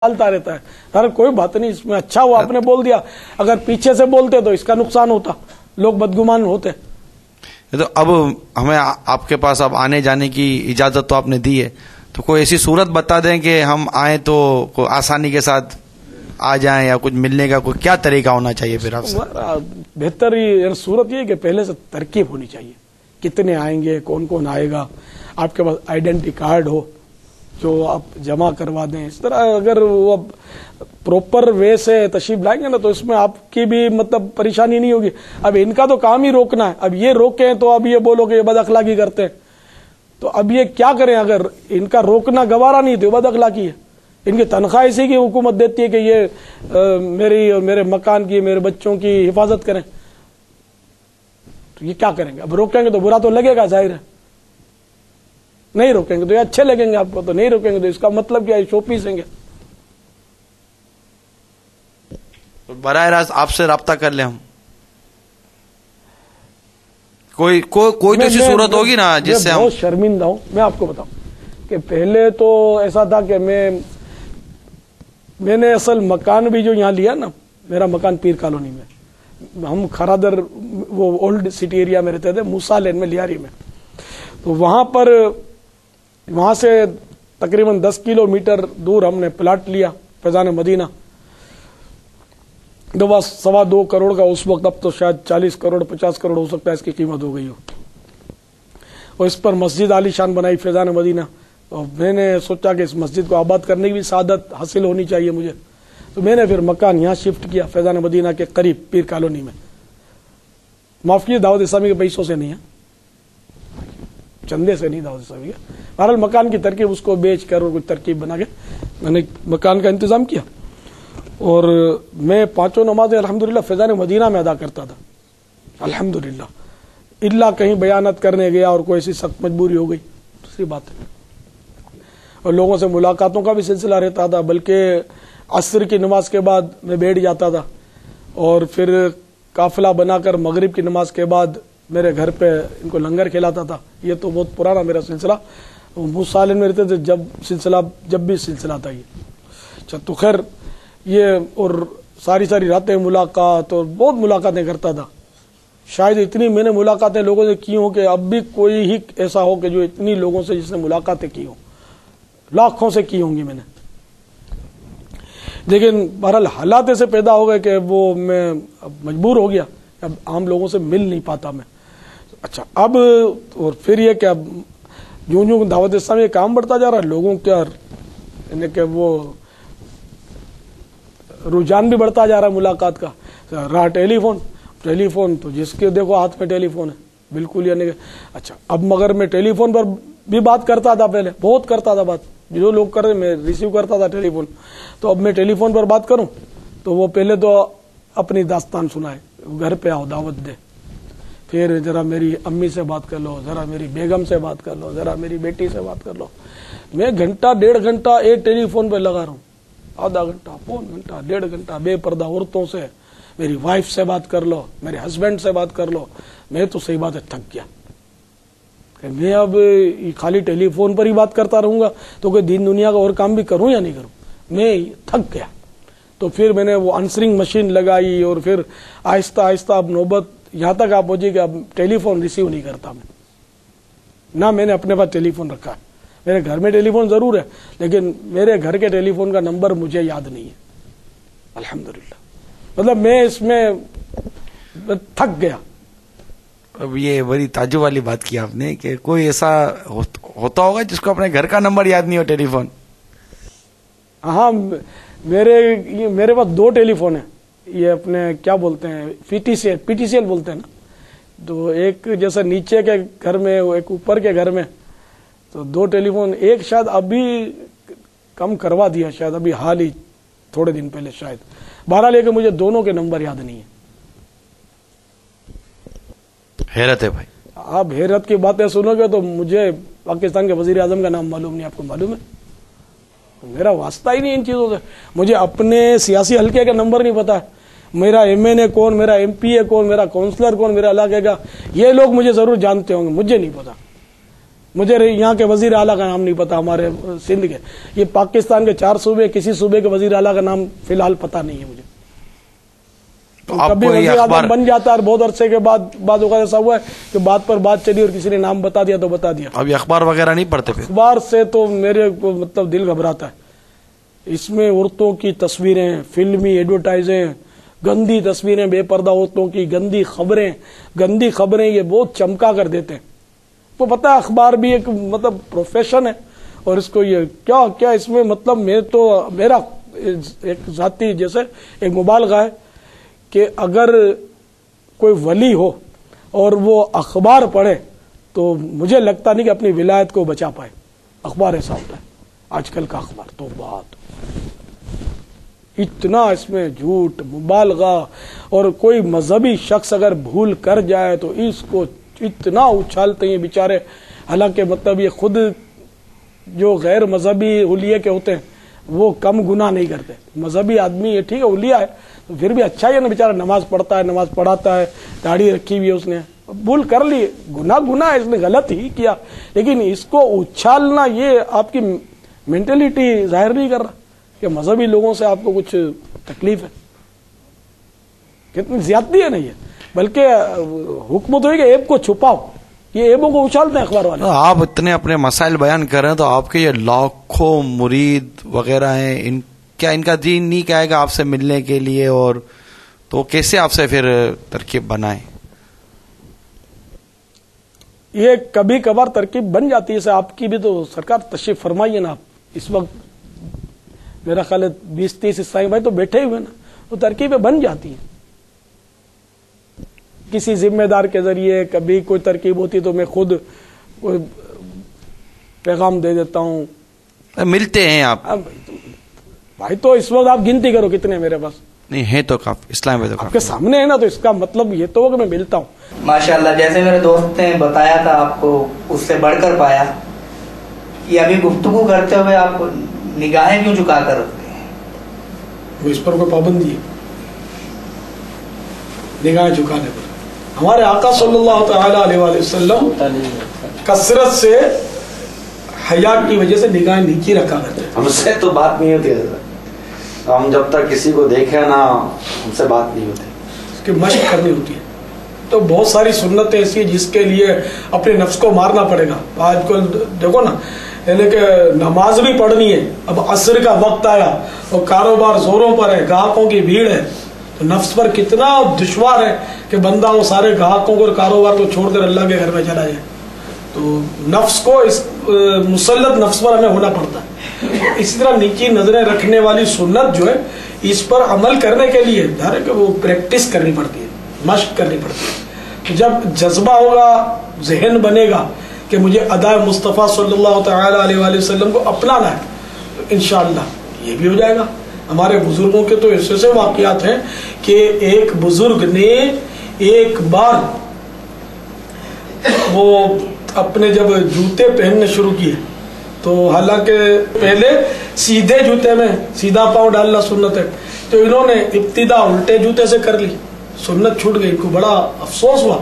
چلتا رہتا ہے. ہر کوئی بات نہیں اس میں, اچھا ہوا آپ نے بول دیا, اگر پیچھے سے بولتے تو اس کا نقصان ہوتا, لوگ بدگمان ہوتے. تو اب ہمیں آپ کے پاس اب آنے جانے کی اجازت تو آپ نے دی ہے, تو کوئی ایسی صورت بتا دیں کہ ہم آئیں تو کوئی آسانی کے ساتھ آ جائیں, یا کچھ ملنے کا کوئی کیا طریقہ ہونا چاہیے پھر آپ سے؟ بہتر صورت یہ کہ پہلے سے ترکیب ہونی چاہیے, کتنے آئیں گے, کون کون آئے گا, آپ کے پاس آئیڈینٹی کارڈ ہو جو آپ جمع کروا دیں. اس طرح اگر وہ پروپر وے سے تشریف لائیں گے نا تو اس میں آپ کی بھی مطلب پریشانی نہیں ہوگی. اب ان کا تو کام ہی روکنا ہے, اب یہ روکیں تو اب یہ بولو کہ یہ بد اخلاقی کرتے ہیں, تو اب یہ کیا کریں؟ اگر ان کا روکنا گوارا نہیں تو بد اخلاقی ہے. ان کی تنخواہ اسی کی حکومت دیتی ہے کہ یہ میری اور میرے مکان کی, میرے بچوں کی حفاظت کریں, تو یہ کیا کریں گے؟ اب روکیں گے تو برا تو لگے گا, ظاہر ہے. نہیں روکیں گے تو یہ اچھے لگیں گے آپ کو, تو نہیں روکیں گے تو اس کا مطلب کیا ہے, شو پیسیں گے. براہ راست آپ سے رابطہ کر لیں ہم, کوئی تو ایسی صورت ہوگی نا جس سے ہم. بہت شرمندہ ہوں, میں آپ کو بتاؤں کہ پہلے تو ایسا تھا کہ میں نے اصل مکان بھی جو یہاں لیا نا, میرا مکان پیر کالونی میں, ہم کھرادر وہ اولڈ سٹی ایریا میں رہتے تھے, موسیٰ لین میں, لیاری میں. تو وہاں سے تقریباً 10 کلومیٹر دور ہم نے پلاٹ لیا فیضان مدینہ. 2.25 کروڑ کا اس وقت, اب تو شاید 40 کروڑ 50 کروڑ ہو سکتا ہے اس کی قیمت ہو گئی ہو. اور اس پر مسجد عالی شان بنائی فیضان مدینہ. اور میں نے سوچا کہ اس مسجد کو آباد کرنے کی بھی سعادت حاصل ہونی چاہیے مجھے, تو میں نے پھر مکان یہاں شفٹ کیا فیضان مدینہ کے قریب پیر کالونی میں. معاف کیجیے, دعوت اسلامی کے پیسوں سے نہیں ہے, چندے سے نہیں, دعوت اسلامی کے. بہرحال مکان کی ترکیب اس کو بیچ کر اور کچھ ترکیب بنا کے میں نے مکان کا انتظام کیا. اور میں 5 نمازیں الحمدللہ فیضان مدینہ میں ادا کرتا تھا الحمدللہ, الا کہیں بیانات کرنے گیا اور کوئی ایسی سخت مجبوری ہو گئی, دوسری بات ہے. اور لوگوں سے ملاقاتوں کا بھی سلسلہ رہتا تھا, بلکہ عصر کی نماز کے بعد میں بیٹھ جاتا تھا اور پھر قافلہ بنا کر مغرب کی نماز کے بعد میرے گھر پہ ان کو لنگر کھلاتا تھا. یہ تو بہت پرانا میرا سلسلہ, موسیٰ لین میں رہتے تھے جب بھی سلسلہ تھا یہ. اچھا, تو خیر یہ, اور ساری راتیں ملاقات, اور بہت ملاقاتیں کرتا تھا. شاید اتنی میں نے ملاقاتیں لوگوں سے کی ہوں کہ اب بھی کوئی ہی ایسا ہو کہ جو اتنی لوگوں سے جس نے ملاقاتیں کی ہوں, لاکھوں سے کی ہوں گی میں نے. لیکن بہرحال حالات ایسے پیدا ہو گئے کہ وہ میں اب مجبور ہو گیا, اب عام لوگوں سے مل نہیں پاتا میں. اچھا, اب اور پھر یہ کہ اب جو دعوت اسلامی میں کام بڑھتا جا رہا ہے, لوگوں کا یعنی کہ وہ رجحان بھی بڑھتا جا رہا ہے ملاقات کا. رہا ٹیلی فون تو جس کے دیکھو ہاتھ میں ٹیلی فون ہے بالکل, یعنی کہ اچھا اب مگر میں ٹیلی فون پر بھی بات کرتا تھا, پہلے بہت کرتا تھا بات, جو لوگ کر رہے میں ریسیو کرتا تھا ٹیلی فون. تو اب میں ٹیلی فون پر بات کروں تو وہ پہلے تو اپنی داستان سنائے, گھر پہ آؤ دعوت دے, پھر ذرا میری امی سے بات کر لو, ذرا میری بیگم سے بات کر لو, ذرا میری بیٹی سے بات کر لو. میں گھنٹہ 1.5 گھنٹہ ایک ٹیلی فون پہ لگا رہا ہوں, آدھا گھنٹہ, پون گھنٹہ, 1.5 گھنٹہ بے پردہ عورتوں سے, میری وائف سے بات کر لو, میرے ہسبینڈ سے بات کر لو. میں تو صحیح بات ہے تھک گیا کہ میں اب خالی ٹیلی فون پر ہی بات کرتا رہوں گا تو کوئی دین دنیا کا اور کام بھی کروں یا نہیں کروں, میں تھک گیا. تو پھر میں نے وہ آنسرنگ مشین لگائی, اور پھر آہستہ آہستہ اب نوبت یہاں تک آپ پہنچی کہ اب ٹیلی فون ریسیو نہیں کرتا میں, نہ میں نے اپنے پاس ٹیلی فون رکھا ہے. میرے گھر میں ٹیلی فون ضرور ہے, لیکن میرے گھر کے ٹیلی فون کا نمبر مجھے یاد نہیں ہے الحمدللہ. مطلب میں اس میں تھک گیا. اب یہ بڑی تعجب والی بات کی آپ نے کہ کوئی ایسا ہوتا ہوگا جس کو اپنے گھر کا نمبر یاد نہیں ہو ٹیلی فون. ہاں, میرے پاس 2 ٹیلی فون ہیں, یہ اپنے کیا بولتے ہیں پی ٹی سی ایل بولتے ہیں نا. تو ایک جیسے نیچے کے گھر میں, ایک اوپر کے گھر میں, تو 2 ٹیلی فون. ایک شاید ابھی کم کروا دیا, شاید ابھی حال ہی تھوڑے دن پہلے شاید. بہرحال لے کے مجھے دونوں کے نمبر یاد نہیں ہے. حیرت ہے بھائی, آپ حیرت کی باتیں سنو گے تو مجھے پاکستان کے وزیر اعظم کا نام معلوم نہیں, آپ کو معلوم ہے, میرا واسطہ ہی نہیں ان چیزوں سے. مجھے اپنے سیاسی حلقے کا نمبر نہیں پتا ہے, میرا ایم این اے کون, میرا ایم پی اے کون, میرا کونسلر کون, میرا علاقے کا, یہ لوگ مجھے ضرور جانتے ہوں گے, مجھے نہیں پتا. مجھے یہاں کے وزیر اعلیٰ کا نام نہیں پتا، ہمارے سندھ کے، یہ پاکستان کے 4 صوبے، کسی صوبے کے وزیر اعلیٰ کا نام فی الحال پتا نہیں ہے مجھے. کبھی وزیر اعظم بن جاتا ہے اور بہت عرصے کے بعد اوقات ایسا ہوا ہے کہ بات پر بات چلی اور کسی نے نام بتا دیا تو بتا دیا. ابھی اخبار وغیرہ نہیں پڑھتے؟ اخبار سے تو میرے کو مطلب دل گھبراتا ہے. اس میں عورتوں کی تصویریں، فلمی ایڈورٹائزیں، گندی تصویریں، بے پردہ عورتوں کی گندی خبریں یہ بہت چمکا کر دیتے ہیں. وہ پتہ ہے اخبار بھی ایک مطلب پروفیشن ہے، اور اس کو یہ کیا اس میں مطلب میرا ایک ذاتی جیسے ایک مبالغہ ہے کہ اگر کوئی ولی ہو اور وہ اخبار پڑھے تو مجھے لگتا نہیں کہ اپنی ولایت کو بچا پائے. اخبار ایسا ہوتا ہے آج کل کا اخبار، تو بات اتنا اس میں جھوٹ، مبالغہ، اور کوئی مذہبی شخص اگر بھول کر جائے تو اس کو اتنا اچھالتے ہیں بیچارے. حالانکہ مطلب یہ خود جو غیر مذہبی اولیاء کے ہوتے ہیں وہ کم گناہ نہیں کرتے. مذہبی آدمی یہ ٹھیک ہے اولیاء ہے تو پھر بھی اچھا ہی ہے نا، بیچارہ نماز پڑھتا ہے، نماز پڑھاتا ہے، داڑھی رکھی ہوئی ہے، اس نے بھول کر لی، گناہ ہے، اس نے غلط ہی کیا، لیکن اس کو اچھالنا یہ آپ کی مینٹلٹی ظاہر نہیں کر رہا کہ مذہبی لوگوں سے آپ کو کچھ تکلیف ہے. کتنی زیادتی ہے نہیں ہے، بلکہ حکم تو ہے کہ عیب کو چھپاؤ، یہ عیبوں کو اچھالتے ہیں اخبار والے. آپ اتنے اپنے مسائل بیان کر رہے ہیں تو آپ کے یہ لاکھوں مرید وغیرہ ہیں، کیا ان کا دین نہیں کہے گا آپ سے ملنے کے لیے؟ اور تو کیسے آپ سے پھر ترکیب بنائیں؟ یہ کبھی کبھار ترکیب بن جاتی ہے. آپ کی بھی تو سرکار تشریف فرمائیے نا. آپ اس وقت میرا خیال ہے 20-30 عیسائی بھائی تو بیٹھے ہوئے نا، وہ ترکیبیں بن جاتی ہیں کسی ذمہ دار کے ذریعے. کبھی کوئی ترکیب ہوتی تو میں خود کوئی پیغام دے دیتا ہوں. ملتے ہیں آپ بھائی تو اس وقت آپ گنتی کرو کتنے میرے پاس نہیں ہے تو کافی، اسلام میں تو آپ کے سامنے ہے نا، تو اس کا مطلب یہ تو کہ میں ملتا ہوں. ماشاءاللہ، جیسے میرے دوست نے بتایا تھا آپ کو، اس سے بڑھ کر پایا. یہ ابھی گفتگو کرتے ہوئے آپ نگاہیں کیوں جھکا کر رکھتے ہیں؟ وہ اس پر کوئی پابندی ہے نگاہیں جھکانے پر؟ ہمارے آقا صلی اللہ تعالی علیہ وآلہ وسلم کثرت سے حیا کی وجہ سے نگاہیں نیچی رکھا کرتے ہیں. ہم سے تو بات نہیں ہوتی حضرت، ہم جب تک کسی کو دیکھیں نا ہم سے بات نہیں ہوتی. اس کی مشق کرنی ہوتی ہے. تو بہت ساری سنتیں ایسی ہیں جس کے لیے اپنے نفس کو مارنا پڑے گا. آج کل دیکھو نا، یعنی کہ نماز بھی پڑھنی ہے، اب عصر کا وقت آیا اور کاروبار زوروں پر ہے، گاہکوں کی بھیڑ ہے، تو نفس پر کتنا دشوار ہے کہ بندہ وہ سارے گاہکوں کو اور کاروبار کو چھوڑ کر اللہ کے گھر میں چلا جائے. تو نفس کو اس مسلط نفس پر ہمیں ہونا پڑتا ہے. اسی طرح نیچی نظریں رکھنے والی سنت جو ہے، اس پر عمل کرنے کے لیے دھر کہ وہ پریکٹس کرنی پڑتی ہے، مشق کرنی پڑتی ہے. تو جب جذبہ ہوگا، ذہن بنے گا کہ مجھے ادائے مصطفیٰ صلی اللہ تعالی علیہ وآلہ وسلم کو اپنانا ہے، تو انشاءاللہ یہ بھی ہو جائے گا. ہمارے بزرگوں کے تو ایسے ایسے واقعات ہیں کہ ایک بزرگ نے ایک بار وہ اپنے جب جوتے پہننے شروع کیے تو حالانکہ پہلے سیدھے جوتے میں سیدھا پاؤں ڈالنا سنت ہے، تو انہوں نے ابتدا الٹے جوتے سے کر لی، سنت چھوٹ گئی. کو بڑا افسوس ہوا.